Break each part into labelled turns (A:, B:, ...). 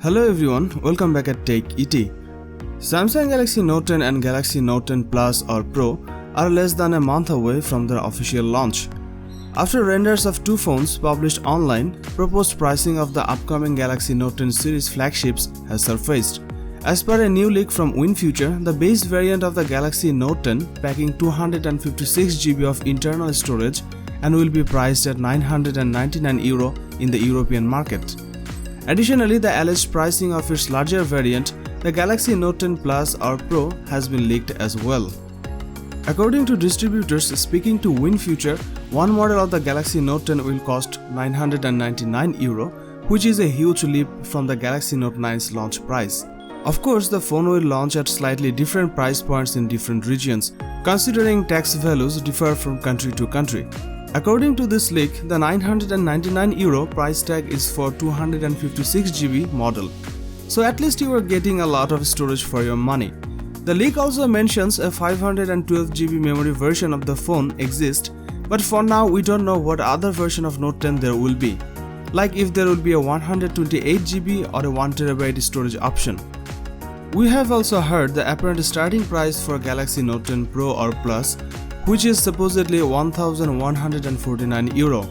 A: Hello everyone, welcome back at Tech ET. Samsung Galaxy Note 10 and Galaxy Note 10 Plus or Pro are less than a month away from their official launch. After renders of two phones published online, proposed pricing of the upcoming Galaxy Note 10 series flagships has surfaced. As per a new leak from WinFuture, the base variant of the Galaxy Note 10 packing 256 GB of internal storage and will be priced at €999 in the European market. Additionally, the alleged pricing of its larger variant, the Galaxy Note 10 Plus or Pro, has been leaked as well. According to distributors speaking to WinFuture, one model of the Galaxy Note 10 will cost €999, which is a huge leap from the Galaxy Note 9's launch price. Of course, the phone will launch at slightly different price points in different regions, considering tax values differ from country to country. According to this leak, the €999 price tag is for 256 GB model. So at least you are getting a lot of storage for your money. The leak also mentions a 512 GB memory version of the phone exists, but for now we don't know what other version of Note 10 there will be, like if there will be a 128 GB or a 1TB storage option. We have also heard the apparent starting price for Galaxy Note 10 Pro or Plus, which is supposedly €1,149.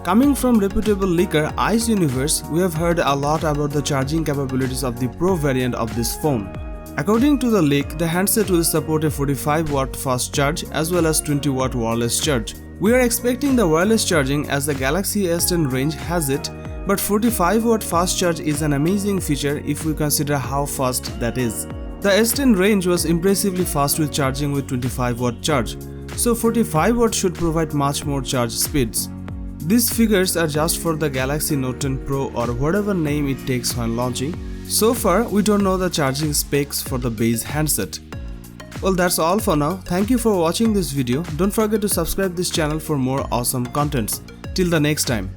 A: Coming from reputable leaker Ice Universe, we have heard a lot about the charging capabilities of the Pro variant of this phone. According to the leak, the handset will support a 45W fast charge as well as 20W wireless charge. We are expecting the wireless charging as the Galaxy S10 range has it, but 45W fast charge is an amazing feature if we consider how fast that is. The S10 range was impressively fast with charging with 25W charge, so 45W should provide much more charge speeds. These figures are just for the Galaxy Note 10 Pro or whatever name it takes when launching. So far, we don't know the charging specs for the base handset. Well, that's all for now. Thank you for watching this video. Don't forget to subscribe this channel for more awesome contents. Till the next time.